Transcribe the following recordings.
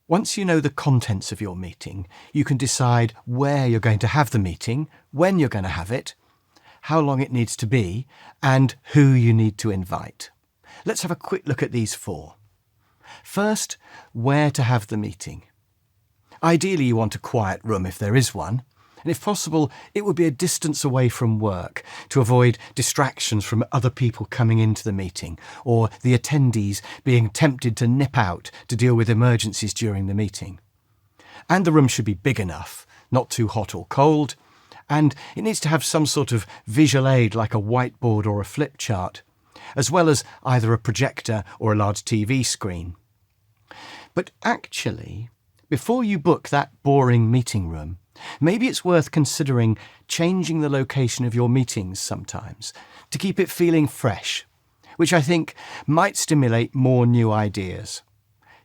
Once you know the contents of your meeting, you can decide where you're going to have the meeting, when you're going to have it, how long it needs to be, and who you need to invite. Let's have a quick look at these 4. First, where to have the meeting. Ideally, you want a quiet room if there is one, and if possible, it would be a distance away from work to avoid distractions from other people coming into the meeting or the attendees being tempted to nip out to deal with emergencies during the meeting. And the room should be big enough, not too hot or cold, and it needs to have some sort of visual aid like a whiteboard or a flip chart, as well as either a projector or a large TV screen. But actually, before you book that boring meeting room, maybe it's worth considering changing the location of your meetings sometimes to keep it feeling fresh, which I think might stimulate more new ideas.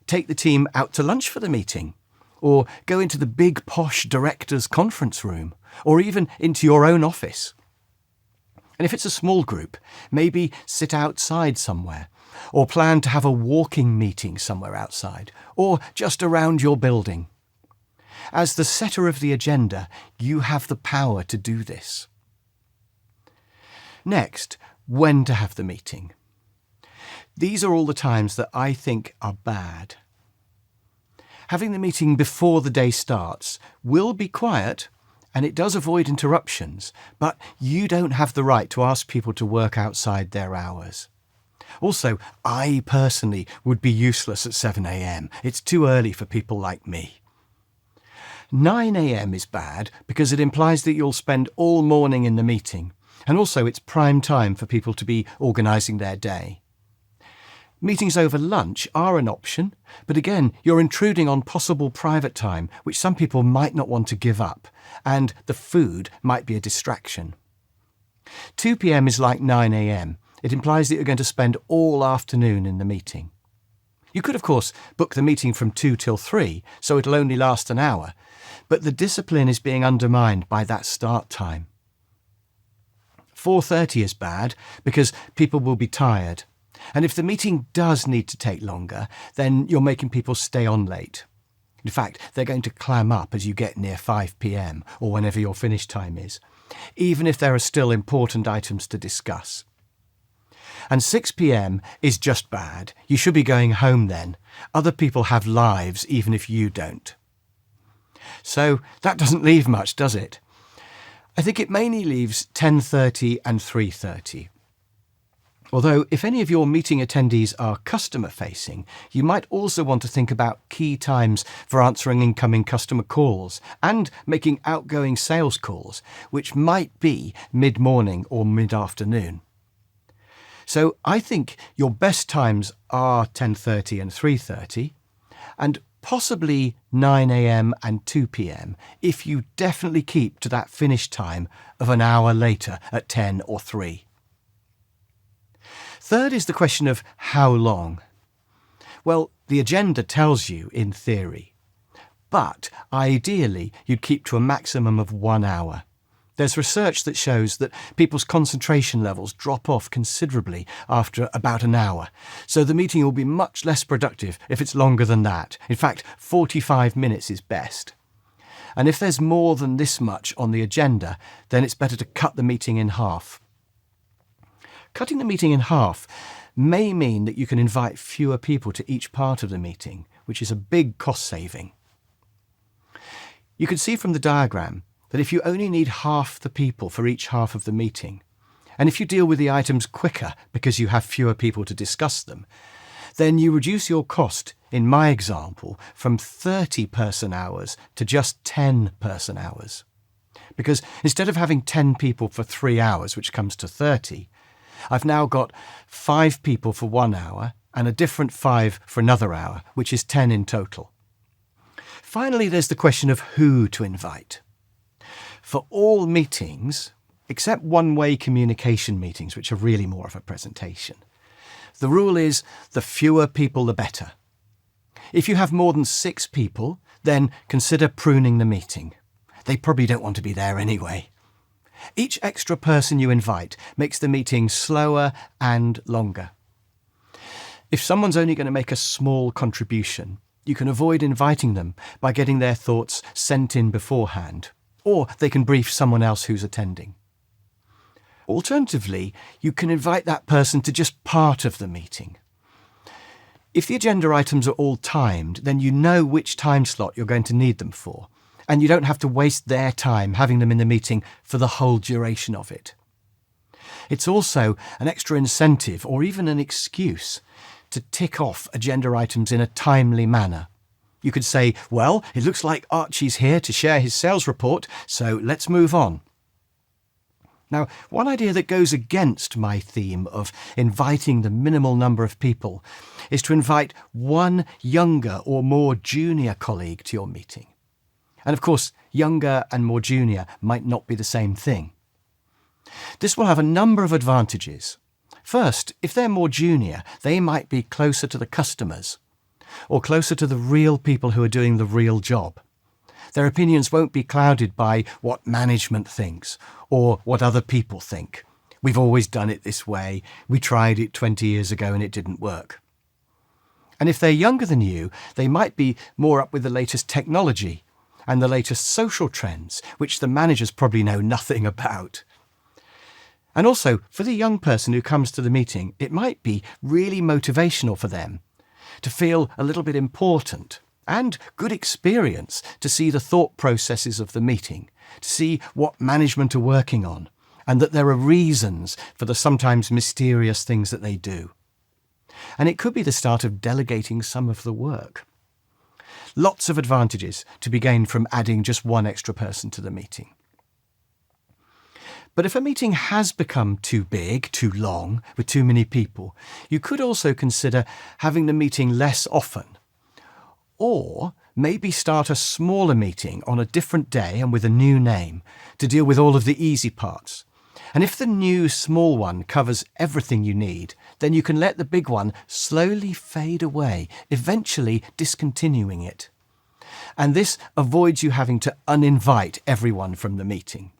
Take the team out to lunch for the meeting, or go into the big posh directors' conference room, or even into your own office. And if it's a small group, maybe sit outside somewhere, or plan to have a walking meeting somewhere outside, or just around your building. As the setter of the agenda, you have the power to do this. Next, when to have the meeting. These are all the times that I think are bad. Having the meeting before the day starts will be quiet, and it does avoid interruptions, but you don't have the right to ask people to work outside their hours. Also, I personally would be useless at 7 a.m. It's too early for people like me. 9 a.m. is bad because it implies that you'll spend all morning in the meeting, and also it's prime time for people to be organising their day. Meetings over lunch are an option, but again, you're intruding on possible private time, which some people might not want to give up, and the food might be a distraction. 2 p.m. is like 9 a.m. It implies that you're going to spend all afternoon in the meeting. You could, of course, book the meeting from 2 till 3, so it'll only last an hour, but the discipline is being undermined by that start time. 4:30 is bad because people will be tired, and if the meeting does need to take longer, then you're making people stay on late. In fact, they're going to clam up as you get near 5 p.m. or whenever your finish time is, even if there are still important items to discuss. And 6 p.m. is just bad. You should be going home then. Other people have lives even if you don't. So that doesn't leave much, does it? I think it mainly leaves 10:30 and 3:30. Although if any of your meeting attendees are customer-facing, you might also want to think about key times for answering incoming customer calls and making outgoing sales calls, which might be mid-morning or mid-afternoon. So I think your best times are 10:30 and 3:30, and possibly 9 a.m. and 2 p.m. if you definitely keep to that finish time of an hour later at 10 or 3. Third is the question of how long. Well, the agenda tells you in theory, but ideally you'd keep to a maximum of 1 hour. There's research that shows that people's concentration levels drop off considerably after about an hour, so the meeting will be much less productive if it's longer than that. In fact, 45 minutes is best. And if there's more than this much on the agenda, then it's better to cut the meeting in half. Cutting the meeting in half may mean that you can invite fewer people to each part of the meeting, which is a big cost saving. You can see from the diagram that if you only need half the people for each half of the meeting, and if you deal with the items quicker because you have fewer people to discuss them, then you reduce your cost, in my example, from 30 person hours to just 10 person hours. Because instead of having 10 people for 3 hours, which comes to 30, I've now got 5 people for 1 hour and a different 5 for another hour, which is 10 in total. Finally, there's the question of who to invite. For all meetings, except one-way communication meetings, which are really more of a presentation, the rule is the fewer people, the better. If you have more than 6 people, then consider pruning the meeting. They probably don't want to be there anyway. Each extra person you invite makes the meeting slower and longer. If someone's only going to make a small contribution, You can avoid inviting them by getting their thoughts sent in beforehand, or they can brief someone else who's attending. Alternatively, you can invite that person to just part of the meeting. If the agenda items are all timed, then you know which time slot you're going to need them for, and you don't have to waste their time having them in the meeting for the whole duration of it. It's also an extra incentive or even an excuse to tick off agenda items in a timely manner. You could say, well, it looks like Archie's here to share his sales report, so let's move on. Now, one idea that goes against my theme of inviting the minimal number of people is to invite one younger or more junior colleague to your meeting. And of course, younger and more junior might not be the same thing. This will have a number of advantages. First, if they're more junior, they might be closer to the customers or closer to the real people who are doing the real job. Their opinions won't be clouded by what management thinks or what other people think. We've always done it this way. We tried it 20 years ago and it didn't work. And if they're younger than you, they might be more up with the latest technology and the latest social trends, which the managers probably know nothing about. And also, for the young person who comes to the meeting, it might be really motivational for them to feel a little bit important and good experience to see the thought processes of the meeting, to see what management are working on, and that there are reasons for the sometimes mysterious things that they do. And it could be the start of delegating some of the work. Lots of advantages to be gained from adding just one extra person to the meeting. But if a meeting has become too big, too long, with too many people, you could also consider having the meeting less often. Or maybe start a smaller meeting on a different day and with a new name to deal with all of the easy parts. And if the new small one covers everything you need, then you can let the big one slowly fade away, eventually discontinuing it. And this avoids you having to uninvite everyone from the meeting.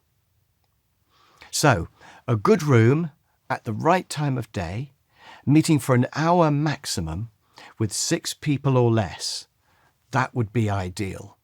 So, a good room at the right time of day, meeting for an hour maximum with 6 people or less. That would be ideal.